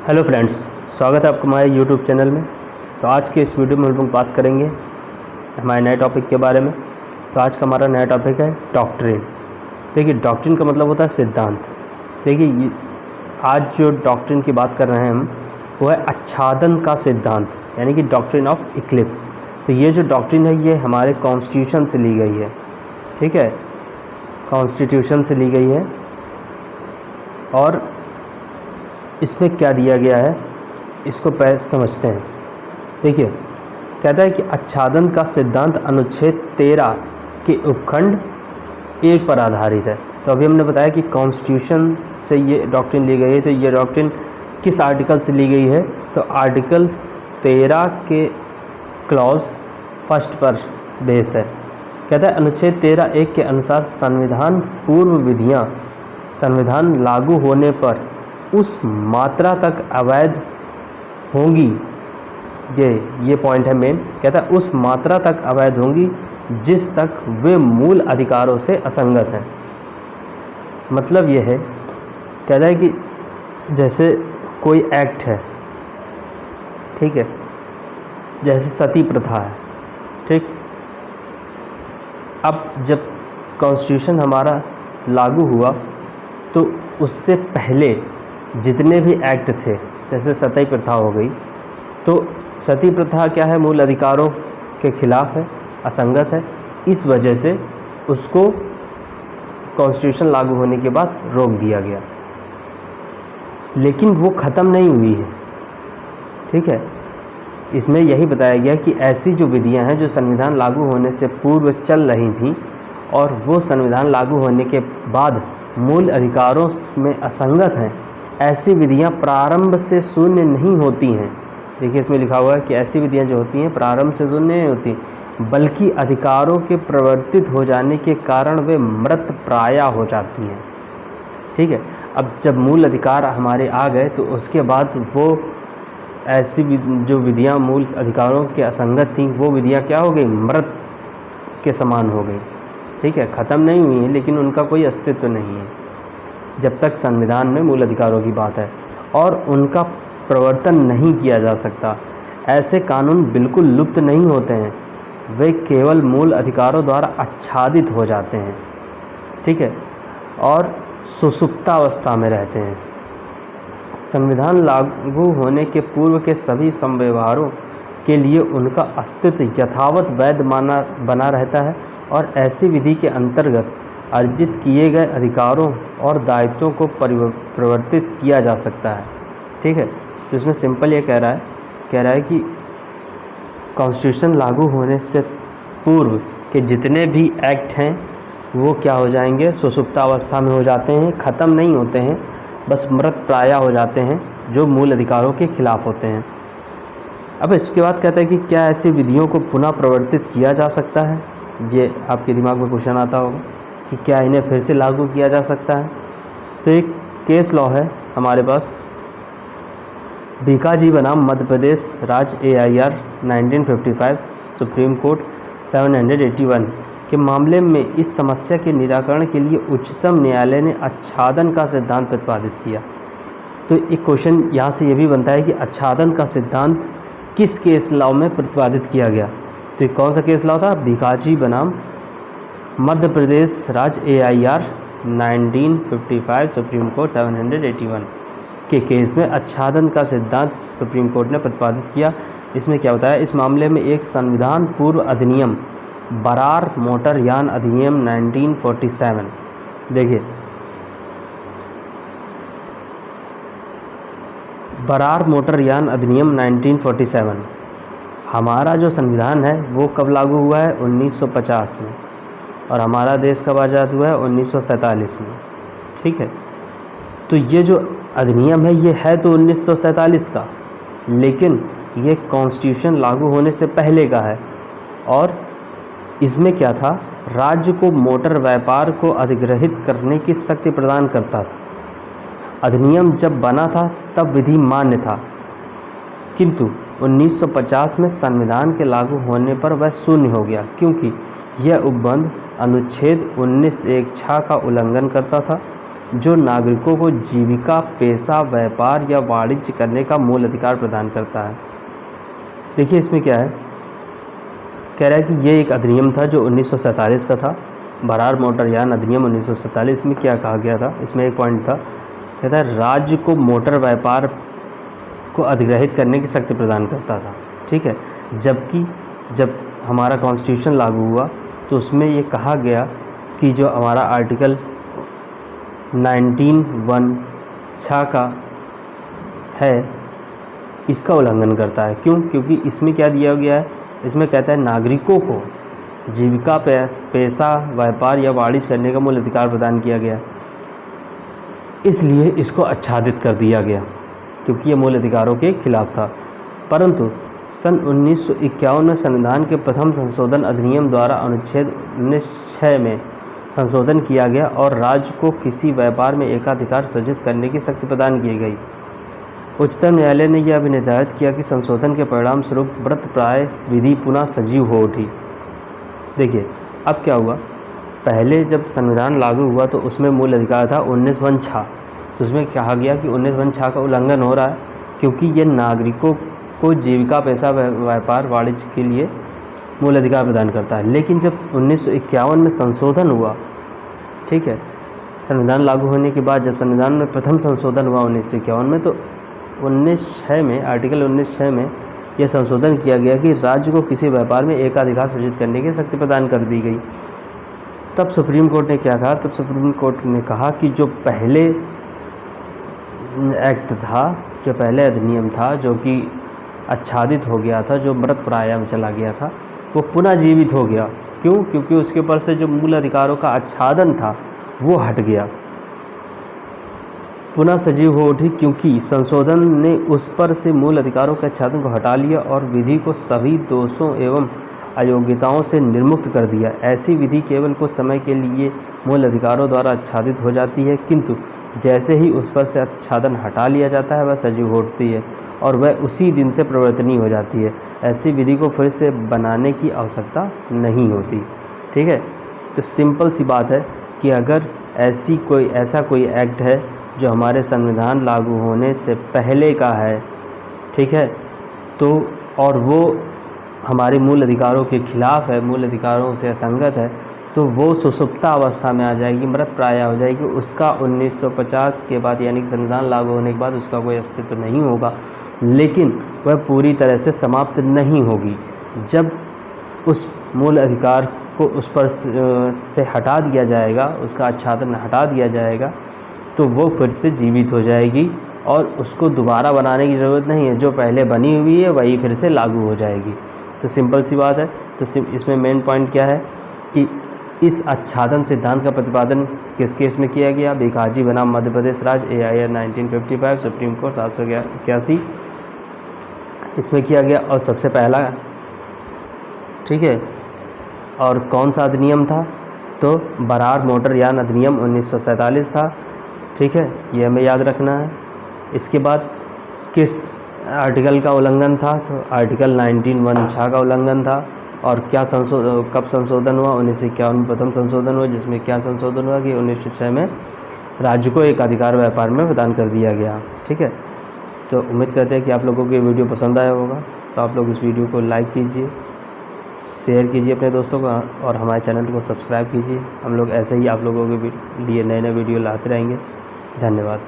Hello friends, स्वागत है आपका हमारे यूट्यूब चैनल में। तो आज के इस वीडियो में हम लोग बात करेंगे हमारे नए टॉपिक के बारे में। तो आज का हमारा नया टॉपिक है डॉक्ट्रिन। देखिए, डॉक्ट्रिन का मतलब होता है सिद्धांत। देखिए, आज जो डॉक्ट्रिन की बात कर रहे हैं हम, वो है आच्छादन का सिद्धांत, यानी कि डॉक्ट्रिन ऑफ इक्लिप्स। तो ये जो डॉक्ट्रिन है ये हमारे कॉन्स्टिट्यूशन से ली गई है, ठीक है, कॉन्स्टिट्यूशन से ली गई है। और इसमें क्या दिया गया है इसको पहले समझते हैं। देखिए, कहता है कि आच्छादन का सिद्धांत अनुच्छेद 13 के उपखंड 1 पर आधारित है। तो अभी हमने बताया कि कॉन्स्टिट्यूशन से ये डॉक्ट्रिन ली गई है। तो ये डॉक्ट्रिन किस आर्टिकल से ली गई है? तो आर्टिकल 13 के क्लॉज 1 पर बेस है। कहता है अनुच्छेद 13(1) के अनुसार संविधान पूर्व विधियां संविधान लागू होने पर उस मात्रा तक अवैध होंगी। ये पॉइंट है मेन। कहता है उस मात्रा तक अवैध होंगी जिस तक वे मूल अधिकारों से असंगत हैं। मतलब ये है, कहता है कि जैसे कोई एक्ट है, ठीक है, जैसे सती प्रथा है, ठीक। अब जब कॉन्स्टिट्यूशन हमारा लागू हुआ तो उससे पहले जितने भी एक्ट थे, जैसे सती प्रथा हो गई, तो सती प्रथा क्या है? मूल अधिकारों के खिलाफ है, असंगत है। इस वजह से उसको कॉन्स्टिट्यूशन लागू होने के बाद रोक दिया गया। लेकिन वो ख़त्म नहीं हुई है, ठीक है। इसमें यही बताया गया कि ऐसी जो विधियां हैं जो संविधान लागू होने से पूर्व चल रही थीं और वो संविधान लागू होने के बाद मूल अधिकारों में असंगत हैं, ऐसी विधियां प्रारंभ से शून्य नहीं होती हैं। देखिए, इसमें लिखा हुआ है कि ऐसी विधियां जो होती हैं प्रारंभ से शून्य नहीं होती, बल्कि अधिकारों के प्रवर्तित हो जाने के कारण वे मृत प्राय हो जाती हैं, ठीक है। अब जब मूल अधिकार हमारे आ गए तो उसके बाद वो ऐसी जो विधियां मूल अधिकारों के असंगत थीं, वो विधियां क्या हो गई? मृत के समान हो गई, ठीक है। ख़त्म नहीं हुई हैं, लेकिन उनका कोई अस्तित्व नहीं है जब तक संविधान में मूल अधिकारों की बात है, और उनका प्रवर्तन नहीं किया जा सकता। ऐसे कानून बिल्कुल लुप्त नहीं होते हैं, वे केवल मूल अधिकारों द्वारा आच्छादित हो जाते हैं, ठीक है, और सुषुप्तावस्था में रहते हैं। संविधान लागू होने के पूर्व के सभी संव्यवहारों के लिए उनका अस्तित्व यथावत वैध बना रहता है, और ऐसी विधि के अंतर्गत अर्जित किए गए अधिकारों और दायित्वों को परिवर्तित किया जा सकता है, ठीक है। तो इसमें सिंपल ये कह रहा है कि कॉन्स्टिट्यूशन लागू होने से पूर्व के जितने भी एक्ट हैं वो क्या हो जाएंगे? सुषुप्तावस्था में हो जाते हैं, ख़त्म नहीं होते हैं, बस मृत प्राय हो जाते हैं, जो मूल अधिकारों के खिलाफ होते हैं। अब इसके बाद कहता है कि क्या ऐसी विधियों को पुनः प्रवर्तित किया जा सकता है? ये आपके दिमाग में क्वेश्चन आता होगा कि क्या इन्हें फिर से लागू किया जा सकता है। तो एक केस लॉ है हमारे पास, भीकाजी बनाम मध्य प्रदेश राज्य AIR 1955 सुप्रीम कोर्ट 781 के मामले में इस समस्या के निराकरण के लिए उच्चतम न्यायालय ने आच्छादन का सिद्धांत प्रतिपादित किया। तो एक क्वेश्चन यहाँ से ये भी बनता है कि आच्छादन का सिद्धांत किस केस लॉ में प्रतिपादित किया गया? तो ये कौन सा केस लॉ था? भीकाजी बनाम मध्य प्रदेश राज्य AIR 1955 सुप्रीम कोर्ट 781 के केस में आच्छादन का सिद्धांत सुप्रीम कोर्ट ने प्रतिपादित किया। इसमें क्या होता है? इस मामले में एक संविधान पूर्व अधिनियम बरार मोटर यान अधिनियम 1947, देखिए बरार मोटर यान अधिनियम 1947, हमारा जो संविधान है वो कब लागू हुआ है? 1950 में, और हमारा देश कब आज़ाद हुआ है? 1947 में, ठीक है। तो ये जो अधिनियम है ये है तो 1947 का, लेकिन ये कॉन्स्टिट्यूशन लागू होने से पहले का है। और इसमें क्या था? राज्य को मोटर व्यापार को अधिग्रहित करने की शक्ति प्रदान करता था। अधिनियम जब बना था तब विधि मान्य था, किंतु 1950 में संविधान के लागू होने पर वह शून्य हो गया, क्योंकि यह उपबंध अनुच्छेद 19(1) का उल्लंघन करता था। जो नागरिकों को जीविका, पेशा, व्यापार या वाणिज्य करने का मूल अधिकार प्रदान करता है। देखिए इसमें क्या है, कह रहा है कि ये एक अधिनियम था जो 1947 का था, बरार मोटरयान अधिनियम 1947 में क्या कहा गया था, इसमें एक पॉइंट था, कहता है राज्य को मोटर व्यापार को अधिग्रहित करने की शक्ति प्रदान करता था। ठीक है, जबकि जब हमारा कॉन्स्टिट्यूशन लागू हुआ तो उसमें ये कहा गया कि जो हमारा आर्टिकल 19(1)(6) का है इसका उल्लंघन करता है। क्यों? क्योंकि इसमें क्या दिया गया है, इसमें कहता है नागरिकों को जीविका, पेशा, व्यापार या वाणिज्य करने का मूल अधिकार प्रदान किया गया, इसलिए इसको आच्छादित कर दिया गया क्योंकि ये मूल अधिकारों के खिलाफ था। परंतु सन 1951 में संविधान के प्रथम संशोधन अधिनियम द्वारा अनुच्छेद 19(6) में संशोधन किया गया और राज्य को किसी व्यापार में एकाधिकार सृजित करने की शक्ति प्रदान की गई। उच्चतम न्यायालय ने यह भी निर्धारित किया कि संशोधन के परिणाम स्वरूप व्रत प्राय विधि पुनः सजीव हो उठी। देखिए अब क्या हुआ, पहले जब संविधान लागू हुआ तो उसमें मूल अधिकार था 19(1)(6), तो उसमें कहा गया कि 19(1)(6) का उल्लंघन हो रहा है क्योंकि ये नागरिकों को जीविका, पेशा, व्यापार, वाणिज्य के लिए मूल अधिकार प्रदान करता है। लेकिन जब 1951 में संशोधन हुआ, ठीक है, संविधान लागू होने के बाद जब संविधान में प्रथम संशोधन हुआ 1951 में, तो 19(6) में, आर्टिकल 19(6) में यह संशोधन किया गया कि राज्य को किसी व्यापार में एकाधिकार सृजित करने की शक्ति प्रदान कर दी गई। तब सुप्रीम कोर्ट ने क्या कहा, तब सुप्रीम कोर्ट ने कहा कि जो पहले एक्ट था, जो पहले अधिनियम था, जो कि आच्छादित हो गया था, जो मृत प्राय में चला गया था, वो पुनः जीवित हो गया। क्यों? क्योंकि उसके ऊपर से जो मूल अधिकारों का आच्छादन था वो हट गया, पुनः सजीव हो उठी, क्योंकि संशोधन ने उस पर से मूल अधिकारों के आच्छादन को हटा लिया और विधि को सभी दोषों एवं अयोग्यताओं से निर्मुक्त कर दिया। ऐसी विधि केवल कुछ समय के लिए मूल अधिकारों द्वारा आच्छादित हो जाती है, किंतु जैसे ही उस पर से आच्छादन हटा लिया जाता है वह सजीव हो उठती है और वह उसी दिन से प्रवर्तनीय हो जाती है। ऐसी विधि को फिर से बनाने की आवश्यकता नहीं होती। ठीक है, तो सिंपल सी बात है कि अगर ऐसा कोई एक्ट है जो हमारे संविधान लागू होने से पहले का है, ठीक है, तो और वो हमारे मूल अधिकारों के खिलाफ है, मूल अधिकारों से असंगत है, तो वो सुसुप्ता अवस्था में आ जाएगी, मृत प्राय हो जाएगी। उसका 1950 के बाद यानी कि संविधान लागू होने के बाद उसका कोई अस्तित्व नहीं होगा, लेकिन वह पूरी तरह से समाप्त नहीं होगी। जब उस मूल अधिकार को उस पर से हटा दिया जाएगा, उसका आच्छादन हटा दिया जाएगा, तो वो फिर से जीवित हो जाएगी और उसको दोबारा बनाने की ज़रूरत नहीं है। जो पहले बनी हुई है वही फिर से लागू हो जाएगी। तो सिंपल सी बात है। तो इसमें मेन पॉइंट क्या है कि इस आच्छादन सिद्धांत का प्रतिपादन किस केस में किया गया? भिखाजी बनाम मध्य प्रदेश राज्य, AIR 1955, सुप्रीम कोर्ट 781, इसमें किया गया। और सबसे पहला, ठीक है, और कौन सा अधिनियम था? तो बरार मोटरयान अधिनियम 1947 था। ठीक है, ये हमें याद रखना है। इसके बाद किस आर्टिकल का उल्लंघन था? तो आर्टिकल 19(1)(6) का उल्लंघन था। और क्या कब संशोधन हुआ? 1951 में प्रथम संशोधन हुआ, जिसमें क्या संशोधन हुआ कि 1906 में राज्य को एक अधिकार व्यापार में प्रदान कर दिया गया। ठीक है, तो उम्मीद करते हैं कि आप लोगों को ये वीडियो पसंद आया होगा। तो आप लोग इस वीडियो को लाइक कीजिए, शेयर कीजिए अपने दोस्तों को, और हमारे चैनल को सब्सक्राइब कीजिए। हम लोग ऐसे ही आप लोगों के लिए नए नए वीडियो लाते रहेंगे। धन्यवाद।